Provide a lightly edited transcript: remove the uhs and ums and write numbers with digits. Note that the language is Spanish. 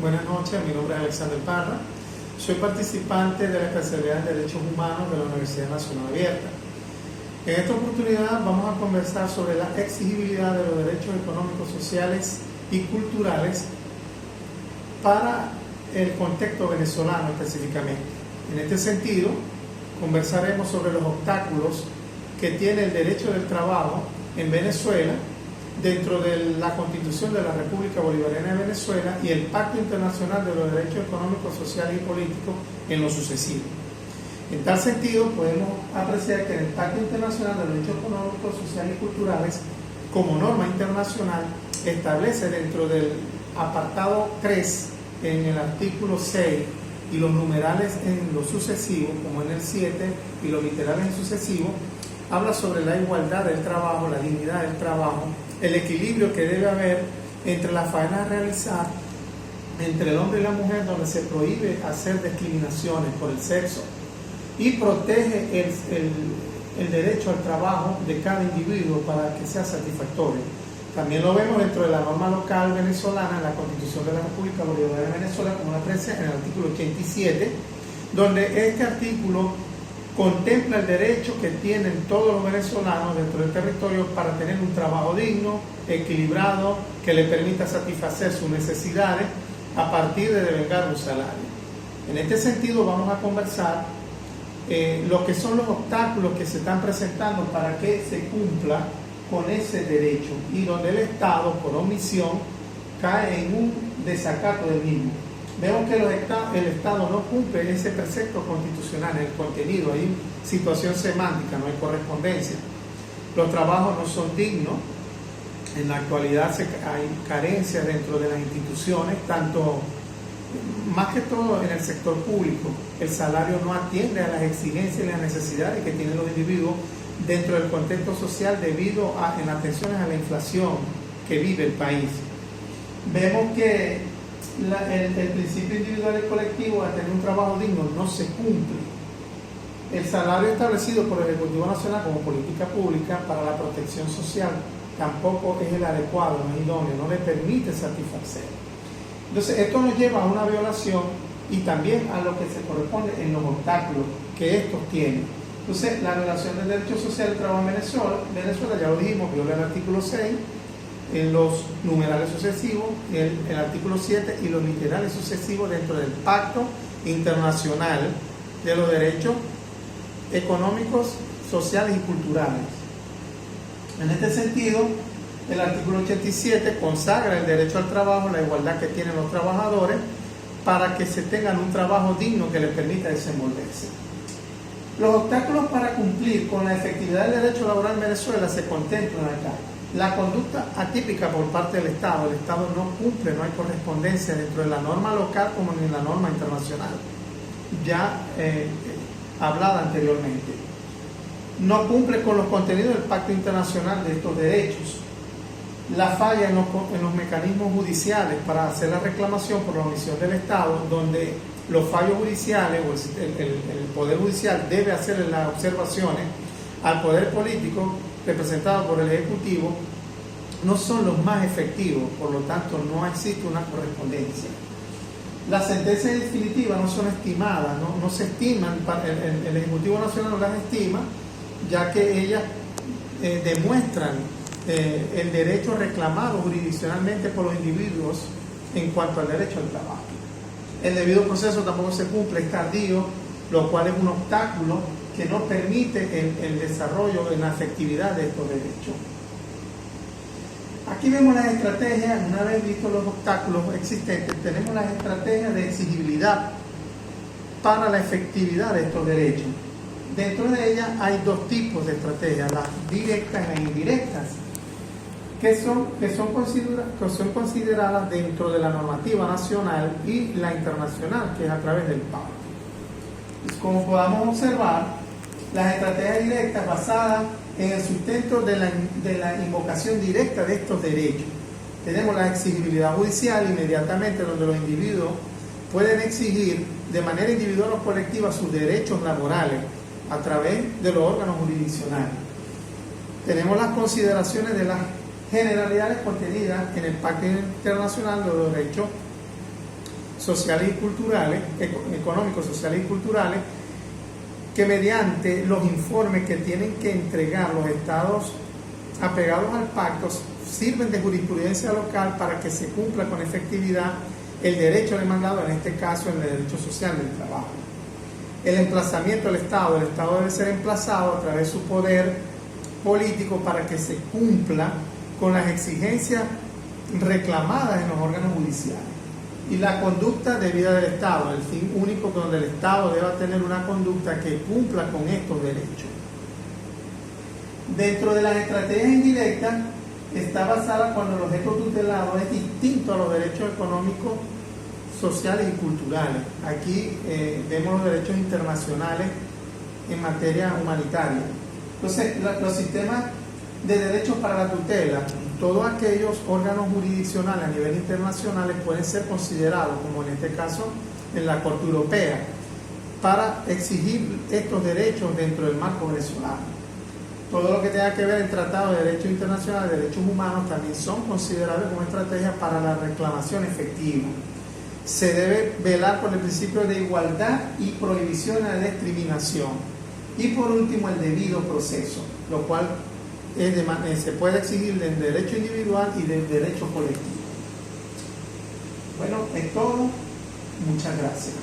Buenas noches, mi nombre es Alexander Parra. Soy participante de la especialidad en Derechos Humanos de la Universidad Nacional Abierta. En esta oportunidad vamos a conversar sobre la exigibilidad de los derechos económicos, sociales y culturales para el contexto venezolano específicamente. En este sentido, conversaremos sobre los obstáculos que tiene el derecho del trabajo en Venezuela dentro de la Constitución de la República Bolivariana de Venezuela y el Pacto Internacional de los Derechos Económicos, Sociales y Políticos en lo sucesivo. En tal sentido, podemos apreciar que el Pacto Internacional de los Derechos Económicos, Sociales y Culturales, como norma internacional, establece dentro del apartado 3, en el artículo 6, y los numerales en lo sucesivo, como en el 7, y los literales en sucesivo, habla sobre la igualdad del trabajo, la dignidad del trabajo, el equilibrio que debe haber entre la faena a realizar entre el hombre y la mujer, donde se prohíbe hacer discriminaciones por el sexo y protege el derecho al trabajo de cada individuo para que sea satisfactorio. También lo vemos dentro de la norma local venezolana, en la Constitución de la República Bolivariana de Venezuela, como la aprecia en el artículo 87, donde este artículo contempla el derecho que tienen todos los venezolanos dentro del territorio para tener un trabajo digno, equilibrado, que le permita satisfacer sus necesidades a partir de devengar un salario. En este sentido vamos a conversar lo que son los obstáculos que se están presentando para que se cumpla con ese derecho y donde el Estado, por omisión, cae en un desacato del mismo. Vemos que el Estado no cumple ese precepto constitucional en el contenido, hay situación semántica, no hay correspondencia. Los trabajos no son dignos, en la actualidad hay carencias dentro de las instituciones, tanto, más que todo en el sector público, el salario no atiende a las exigencias y las necesidades que tienen los individuos dentro del contexto social debido a en atenciones a la inflación que vive el país. Vemos que el principio individual y colectivo a tener un trabajo digno no se cumple. El salario establecido por el Ejecutivo Nacional como política pública para la protección social tampoco es el adecuado, no es idóneo, no le permite satisfacer. Entonces esto nos lleva a una violación y también a lo que se corresponde en los obstáculos que estos tienen. Entonces la violación del derecho social del trabajo en Venezuela, ya lo dijimos, viola el artículo 6, en los numerales sucesivos, el artículo 7 y los literales sucesivos dentro del Pacto Internacional de los Derechos Económicos, Sociales y Culturales. En este sentido, el artículo 87 consagra el derecho al trabajo, la igualdad que tienen los trabajadores para que se tengan un trabajo digno que les permita desenvolverse. Los obstáculos para cumplir con la efectividad del derecho laboral en Venezuela se contemplan acá. La conducta atípica por parte del Estado. El Estado no cumple, no hay correspondencia dentro de la norma local como en la norma internacional, ya hablada anteriormente. No cumple con los contenidos del Pacto Internacional de estos derechos. La falla en los mecanismos judiciales para hacer la reclamación por la omisión del Estado, donde los fallos judiciales o el Poder Judicial debe hacer las observaciones al Poder Político representado por el Ejecutivo, no son los más efectivos, por lo tanto no existe una correspondencia. Las sentencias definitivas no son estimadas, no se estiman, el Ejecutivo Nacional no las estima, ya que ellas demuestran el derecho reclamado jurisdiccionalmente por los individuos en cuanto al derecho al trabajo. El debido proceso tampoco se cumple, es tardío, lo cual es un obstáculo que no permite el desarrollo en la efectividad de estos derechos. Aquí vemos las estrategias, una vez vistos los obstáculos existentes, tenemos las estrategias de exigibilidad para la efectividad de estos derechos. Dentro de ellas hay dos tipos de estrategias, las directas y las indirectas, que son consideradas dentro de la normativa nacional y la internacional, que es a través del pacto. Como podamos observar, las estrategias directas basadas en el sustento de la invocación directa de estos derechos. Tenemos la exigibilidad judicial inmediatamente, donde los individuos pueden exigir de manera individual o colectiva sus derechos laborales a través de los órganos jurisdiccionales. Tenemos las consideraciones de las generalidades contenidas en el Pacto Internacional de los Derechos sociales y culturales, económicos, sociales y culturales, que mediante los informes que tienen que entregar los estados apegados al pacto sirven de jurisprudencia local para que se cumpla con efectividad el derecho demandado, en este caso el derecho social del trabajo. El emplazamiento del Estado debe ser emplazado a través de su poder político para que se cumpla con las exigencias reclamadas en los órganos judiciales. Y la conducta debida del Estado, el fin único donde el Estado deba tener una conducta que cumpla con estos derechos. Dentro de las estrategias indirectas está basada cuando el objeto tutelado es distinto a los derechos económicos, sociales y culturales. Aquí vemos los derechos internacionales en materia humanitaria. Entonces, los sistemas de derechos para la tutela, todos aquellos órganos jurisdiccionales a nivel internacional pueden ser considerados, como en este caso en la Corte Europea, para exigir estos derechos dentro del marco venezolano. Todo lo que tenga que ver en tratados de derecho internacional, de derechos humanos, también son considerables como estrategias para la reclamación efectiva. Se debe velar por el principio de igualdad y prohibición a la discriminación. Y por último, el debido proceso, lo cual se puede exigir del derecho individual y del derecho colectivo. Bueno, es todo. Muchas gracias.